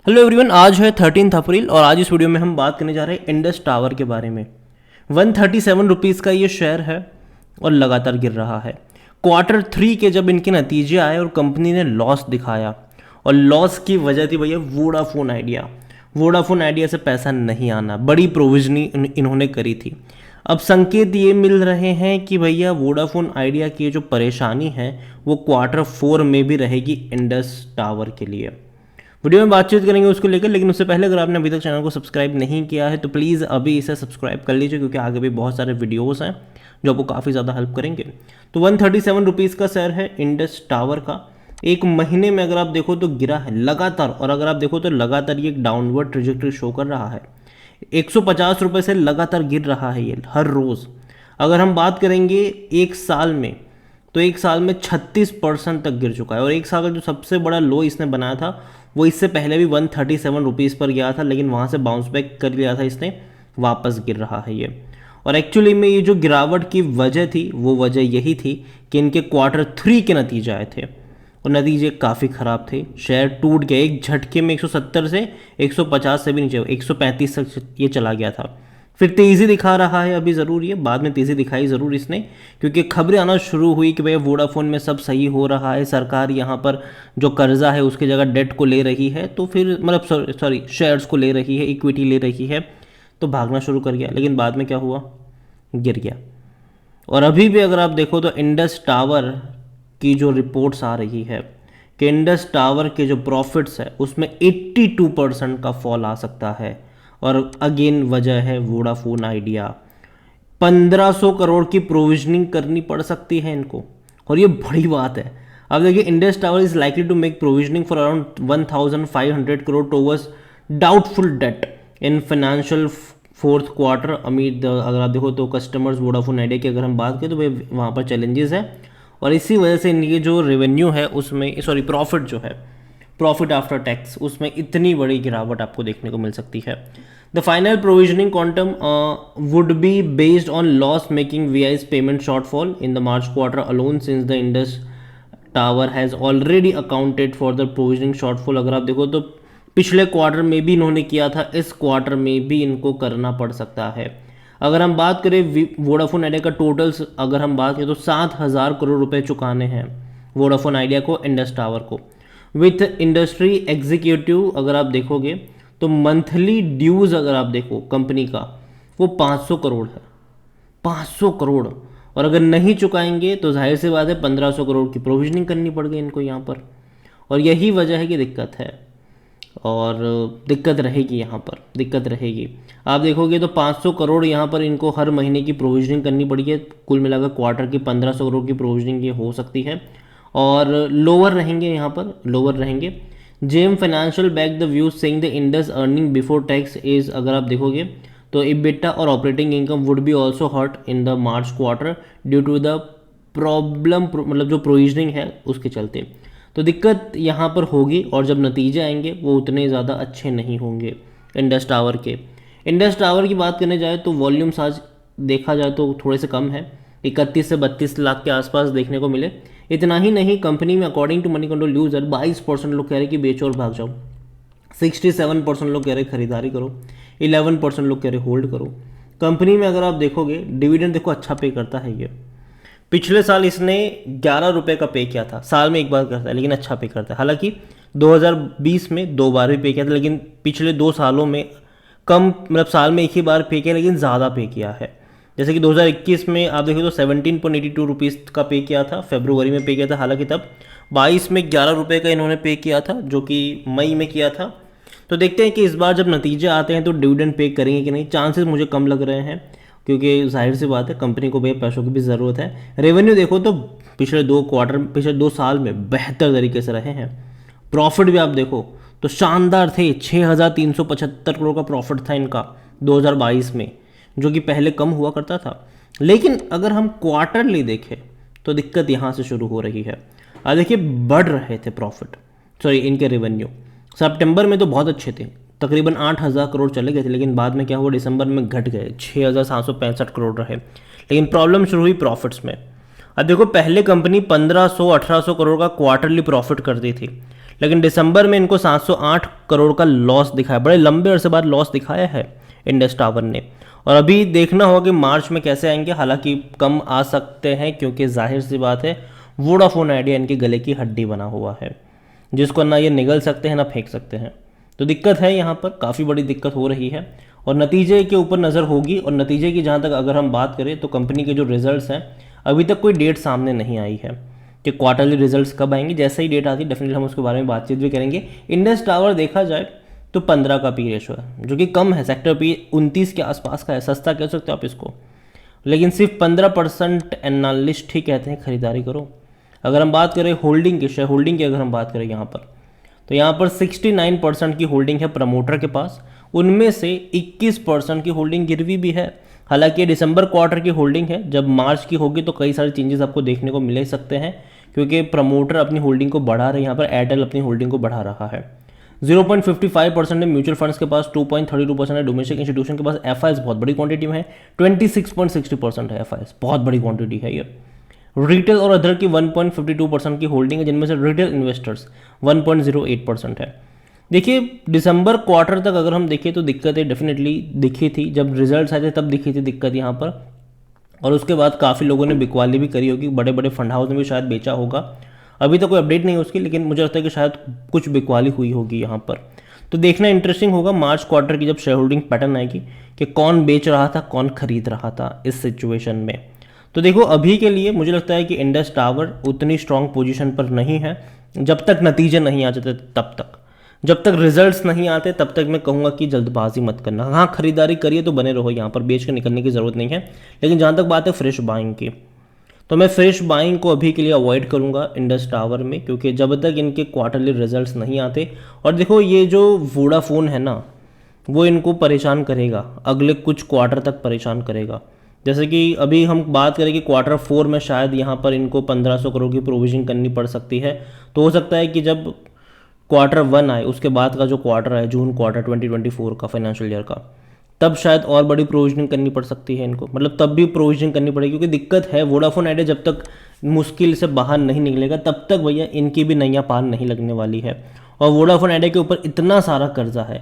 Hello everyone, आज है 13 अप्रैल और आज इस वीडियो में हम बात करने जा रहे हैं इंडस टावर के बारे में। 137 रुपीज़ का ये शेयर है और लगातार गिर रहा है। Q3 के जब इनके नतीजे आए और कंपनी ने लॉस दिखाया और लॉस की वजह थी भैया वोडाफोन आइडिया से पैसा नहीं आना, बड़ी प्रोविजनिंग इन्होंने करी थी। अब संकेत ये मिल रहे हैं कि भैया वोडाफोन आइडिया की जो परेशानी है वो Q4 में भी रहेगी इंडस टावर के लिए। वीडियो में बातचीत करेंगे उसको लेकर, लेकिन उससे पहले अगर आपने अभी तक चैनल को सब्सक्राइब नहीं किया है तो प्लीज़ अभी इसे सब्सक्राइब कर लीजिए, क्योंकि आगे भी बहुत सारे वीडियोस हैं जो आपको काफ़ी ज़्यादा हेल्प करेंगे। तो 137 रुपीज़ का शेयर है इंडस टावर का। एक महीने में अगर आप देखो तो गिरा है लगातार, और अगर आप देखो तो लगातार ये एक डाउनवर्ड ट्रेजेक्टरी शो कर रहा है। 150 रुपये से लगातार गिर रहा है ये हर रोज़। अगर हम बात करेंगे एक साल में, तो एक साल में 36% तक गिर चुका है। और एक साल का जो सबसे बड़ा लो इसने बनाया था वो इससे पहले भी 137 रुपीज़ पर गया था, लेकिन वहाँ से बाउंस बैक कर लिया था इसने, वापस गिर रहा है ये। और एक्चुअली में ये जो गिरावट की वजह थी वो वजह यही थी कि इनके Q3 के नतीजे आए थे और नतीजे काफ़ी ख़राब थे। शेयर टूट गया एक झटके में, 170 से 150 से भी नीचे 135 तक ये चला गया था। फिर तेज़ी दिखा रहा है अभी, ज़रूर ये बाद में तेज़ी दिखाई ज़रूर इसने, क्योंकि खबरें आना शुरू हुई कि भाई वोडाफोन में सब सही हो रहा है, सरकार यहाँ पर जो कर्जा है उसकी जगह डेट को ले रही है, तो फिर मतलब सॉरी शेयर्स को ले रही है, इक्विटी ले रही है, तो भागना शुरू कर गया। लेकिन बाद में क्या हुआ, गिर गया। और अभी भी अगर आप देखो तो इंडस टावर की जो रिपोर्ट्स आ रही है कि इंडस टावर के जो प्रॉफिट्स है उसमें 82% का फॉल आ सकता है। और अगेन वजह है वोडाफोन आइडिया। 1500 करोड़ की प्रोविजनिंग करनी पड़ सकती है इनको, और ये बड़ी बात है। अब देखिए, Indus tower is likely to make provisioning for around 1500 crore towards doubtful debt in financial fourth quarter. अमीर अगर आप देखो तो कस्टमर्स वोडाफोन आइडिया की अगर हम बात करें तो भाई वहाँ पर चैलेंजेस है, और इसी वजह से इनकी जो रेवेन्यू है उसमें प्रॉफिट जो है, प्रॉफिट आफ्टर टैक्स, उसमें इतनी बड़ी गिरावट आपको देखने को मिल सकती है। The final provisioning quantum would be based on loss making Vi's payment shortfall in the March quarter alone, since the Indus tower has already accounted for the provisioning shortfall. अगर आप देखो तो पिछले क्वार्टर में भी इन्होंने किया था, इस क्वार्टर में भी इनको करना पड़ सकता है। अगर हम बात करें वोडाफोन आइडिया का टोटल्स, अगर हम बात करें तो 7,000 करोड़ रुपए चुकाने हैं वोडाफोन आइडिया को, इंडस टावर को। विथ इंडस्ट्री एग्जीक्यूटिव अगर आप देखोगे तो मंथली ड्यूज अगर आप देखो कंपनी का वो 500 करोड़ है, 500 करोड़। और अगर नहीं चुकाएंगे तो जाहिर सी बात है 1500 करोड़ की प्रोविजनिंग करनी पड़ गई इनको यहाँ पर, और यही वजह है कि दिक्कत है, और दिक्कत रहेगी यहाँ पर, दिक्कत रहेगी। आप देखोगे तो 500 करोड़ यहाँ पर इनको हर महीने की प्रोविजनिंग करनी पड़ी है। कुल मिलाकर क्वार्टर की 1500 करोड़ की प्रोविजनिंग ये हो सकती है, और लोअर रहेंगे यहाँ पर, लोअर रहेंगे। जेम financial back the view saying the Indus earning before tax is, अगर आप देखोगे तो इबिटा और operating income would be also hurt in the March quarter due to the problem, मतलब जो प्रोविजनिंग है उसके चलते। तो दिक्कत यहाँ पर होगी, और जब नतीजे आएंगे वो उतने ज़्यादा अच्छे नहीं होंगे इंडस टावर के। इंडस टावर की बात करने जाए तो वॉल्यूम्स आज देखा जाए तो थोड़े से कम है, 31 से 32 लाख के आसपास देखने को मिले। इतना ही नहीं, कंपनी में according to money control user 22% लोग कह रहे कि बेचो और भाग जाओ, 67% लोग कह रहे खरीदारी करो, 11% लोग कह रहे होल्ड करो। कंपनी में अगर आप देखोगे डिविडेंड देखो अच्छा पे करता है ये। पिछले साल इसने 11 रुपये का पे किया था, साल में एक बार करता है लेकिन अच्छा पे करता है। हालांकि 2020 में 2 बार भी पे किया था, लेकिन पिछले 2 सालों में कम, मतलब साल में एक ही बार पे किया लेकिन ज़्यादा पे किया है। जैसे कि 2021 में आप देखो तो 17.82 रुपीज़ का पे किया था, फरवरी में पे किया था। हालांकि तब 22 में 11 रुपये का इन्होंने पे किया था, जो कि मई में किया था। तो देखते हैं कि इस बार जब नतीजे आते हैं तो डिविडेंड पे करेंगे कि नहीं। चांसेस मुझे कम लग रहे हैं, क्योंकि जाहिर सी बात है कंपनी को भैया पैसों की भी ज़रूरत है। रेवेन्यू देखो तो पिछले 2 क्वार्टर, पिछले 2 साल में बेहतर तरीके से रहे हैं। प्रॉफिट भी आप देखो तो शानदार थे, 6,375 करोड़ का प्रॉफिट था इनका 2022 में, जो कि पहले कम हुआ करता था। लेकिन अगर हम क्वार्टरली देखें तो दिक्कत यहाँ से शुरू हो रही है। अब देखिए, बढ़ रहे थे प्रॉफिट, सॉरी इनके रेवेन्यू सितंबर में तो बहुत अच्छे थे, तकरीबन 8,000 करोड़ चले गए थे, लेकिन बाद में क्या हुआ, दिसंबर में घट गए, 6,765 करोड़ रहे। लेकिन प्रॉब्लम शुरू हुई प्रॉफिट्स में। अब देखो, पहले कंपनी 1,500-1,800 करोड़ का क्वार्टरली प्रॉफिट करती थी, लेकिन दिसंबर में इनको 708 करोड़ का लॉस दिखाया, बड़े लंबे अरसे बाद लॉस दिखाया है इंडस टावर ने। और अभी देखना होगा कि मार्च में कैसे आएंगे, हालांकि कम आ सकते हैं क्योंकि जाहिर सी बात है वोडाफोन आइडिया इनके गले की हड्डी बना हुआ है, जिसको ना ये निगल सकते हैं ना फेंक सकते हैं। तो दिक्कत है यहाँ पर, काफ़ी बड़ी दिक्कत हो रही है और नतीजे के ऊपर नज़र होगी। और नतीजे की जहाँ तक अगर हम बात करें तो कंपनी के जो रिजल्ट्स हैं अभी तक कोई डेट सामने नहीं आई है कि क्वार्टरली रिजल्ट्स कब आएंगे। जैसे ही डेट आती है डेफिनेटली हम उसके बारे में बातचीत भी करेंगे। इंडस टावर देखा जाए तो 15 का पी रेशो है, जो कि कम है, सेक्टर पी 29 के आसपास का है, सस्ता कह सकते हो आप इसको। लेकिन सिर्फ 15% एनालिस्ट ही कहते हैं खरीदारी करो। अगर हम बात करें होल्डिंग की, शेयर होल्डिंग की अगर हम बात करें यहाँ पर, तो यहाँ पर 69% की होल्डिंग है प्रमोटर के पास, उनमें से 21% की होल्डिंग गिरवी भी है। हालांकि दिसंबर क्वार्टर की होल्डिंग है, जब मार्च की होगी तो कई सारे चेंजेस आपको देखने को मिल सकते हैं, क्योंकि प्रमोटर अपनी होल्डिंग को बढ़ा रहे हैं। यहाँ पर एयरटेल अपनी होल्डिंग को बढ़ा रहा है। 0.55% है म्यूचुअल फंड्स के पास, 2.32% है डोमेस्टिक इंस्टीट्यूशन के पास। एफआईएस बहुत बड़ी क्वांटिटी में है, 26.60% है एफआईएस, बहुत बड़ी क्वांटिटी है ये। रिटेल और अदर की 1.52% की होल्डिंग है, जिनमें से रिटेल इन्वेस्टर्स 1.08% है। देखिए दिसंबर क्वार्टर तक अगर हम देखें तो दिक्कतें डेफिनेटली दिखी थी, जब रिजल्ट्स आए थे तब दिखी थी दिक्कत यहाँ पर। और उसके बाद काफ़ी लोगों ने बिकवाली भी करी होगी, बड़े बड़े फंड हाउस ने भी शायद बेचा होगा। अभी तक कोई अपडेट नहीं है उसकी, लेकिन मुझे लगता है कि शायद कुछ बिकवाली हुई होगी यहाँ पर। तो देखना इंटरेस्टिंग होगा मार्च क्वार्टर की जब शेयर होल्डिंग पैटर्न आएगी कि कौन बेच रहा था कौन खरीद रहा था इस सिचुएशन में। तो देखो अभी के लिए मुझे लगता है कि इंडस टावर उतनी स्ट्रांग पोजीशन पर नहीं है, जब तक नतीजे नहीं आ जाते तब तक, जब तक रिजल्ट्स नहीं आते तब तक मैं कहूँगा कि जल्दबाजी मत करना। हाँ खरीदारी करिए तो बने रहो, यहाँ पर बेच कर निकलने की ज़रूरत नहीं है। लेकिन जहाँ तक बात है फ्रेश बाइंग की, तो मैं फ्रेश बाइंग को अभी के लिए अवॉइड करूँगा इंडस टावर में, क्योंकि जब तक इनके क्वार्टरली रिजल्ट्स नहीं आते। और देखो ये जो वोडाफोन है ना, वो इनको परेशान करेगा, अगले कुछ क्वार्टर तक परेशान करेगा। जैसे कि अभी हम बात करें कि क्वार्टर 4 में शायद यहाँ पर इनको 1500 करोड़ की प्रोविजन करनी पड़ सकती है। तो हो सकता है कि जब क्वार्टर 1 आए उसके बाद का जो क्वार्टर है, जून क्वार्टर 2024 का फाइनेंशियल ईयर का, तब शायद और बड़ी प्रोविजनिंग करनी पड़ सकती है इनको, मतलब तब भी प्रोविजनिंग करनी पड़ेगी। क्योंकि दिक्कत है वोडाफोन आइडिया जब तक मुश्किल से बाहर नहीं निकलेगा तब तक भैया इनकी भी नैया पार नहीं लगने वाली है। और वोडाफोन आइडिया के ऊपर इतना सारा कर्जा है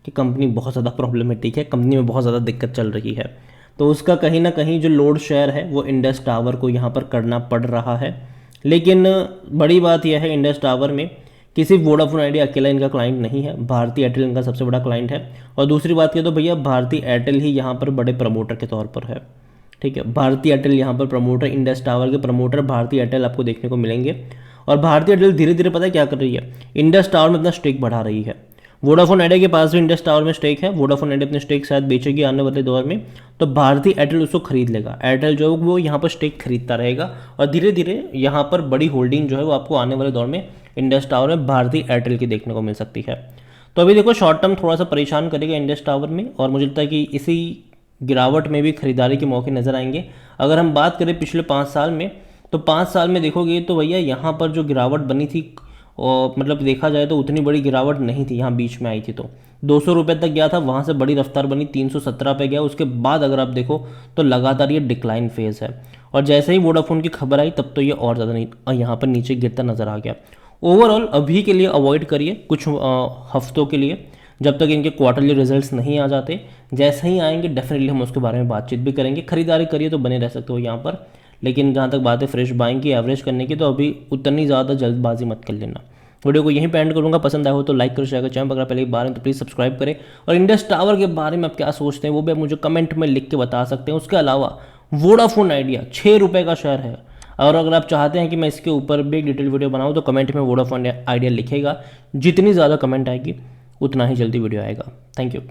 कि कंपनी बहुत ज़्यादा प्रॉब्लमेटिक है, कंपनी में बहुत ज़्यादा दिक्कत चल रही है। तो उसका कहीं ना कहीं जो लोड शेयर है वो इंडस टावर को यहाँ पर करना पड़ रहा है। लेकिन बड़ी बात यह है इंडस टावर में कि सिर्फ वोडाफोन आइडिया अकेला इनका क्लाइंट नहीं है, भारती एयरटेल इनका सबसे बड़ा क्लाइंट है। और दूसरी बात करें तो भैया भारती एयरटेल ही यहाँ पर बड़े प्रमोटर के तौर पर है, ठीक है। भारती एयरटेल यहाँ पर प्रमोटर, इंडस टावर के प्रमोटर भारती एयरटेल आपको देखने को मिलेंगे। और भारती एयरटेल धीरे धीरे पता है क्या कर रही है, इंडस टावर में अपना स्टेक बढ़ा रही है। वोडाफोन आइडिया के पास भी इंडस टावर में स्टेक है, वोडाफोन आइडिया अपने स्टेक शायद बेचेगी आने वाले दौर में, तो भारती एयरटेल उसको खरीद लेगा। एयरटेल जो है वो यहाँ पर स्टेक खरीदता रहेगा और धीरे धीरे यहाँ पर बड़ी होल्डिंग जो है वो आपको आने वाले दौर में इंडस टावर में भारती एयरटेल की देखने को मिल सकती है। तो अभी देखो शॉर्ट टर्म थोड़ा सा परेशान करेगा इंडस टावर में, और मुझे लगता है कि इसी गिरावट में भी खरीदारी के मौके नजर आएंगे। अगर हम बात करें पिछले 5 साल में, तो 5 साल में देखोगे तो भैया यहाँ पर जो गिरावट बनी थी, और मतलब देखा जाए तो उतनी बड़ी गिरावट नहीं थी। यहाँ बीच में आई थी तो 200 रुपये तक गया था, वहाँ से बड़ी रफ्तार बनी 317 पे गया। उसके बाद अगर आप देखो तो लगातार ये डिक्लाइन फेज़ है, और जैसे ही वोडाफोन की खबर आई तब तो ये और ज़्यादा नहीं यहाँ पर नीचे गिरता नज़र आ गया। ओवरऑल अभी के लिए अवॉइड करिए कुछ हफ्तों के लिए, जब तक इनके क्वार्टरली रिजल्ट्स नहीं आ जाते। जैसे ही आएंगे डेफिनेटली हम उसके बारे में बातचीत भी करेंगे। खरीदारी करिए तो बने रह सकते हो यहाँ पर, लेकिन जहाँ तक बात है फ्रेश बाइंग की, एवरेज करने की, तो अभी उतनी ज़्यादा जल्दबाजी मत कर लेना। वीडियो को यहीं पे एंड करूँगा, पसंद आया हो तो लाइक करो, शेयर करो, चैनल अगर पहले बार है तो प्लीज़ सब्सक्राइब करें। और इंडस टावर के बारे में आप क्या सोचते हैं वो भी आप मुझे कमेंट में लिख के बता सकते हैं। उसके अलावा वोडाफोन आइडिया 6 रुपये का शेयर है, और अगर आप चाहते हैं कि मैं इसके ऊपर भी एक डिटेल वीडियो बनाऊँ तो कमेंट में वोडाफोन आइडिया लिखेगा। जितनी ज़्यादा कमेंट आएगी उतना ही जल्दी वीडियो आएगा। Thank you.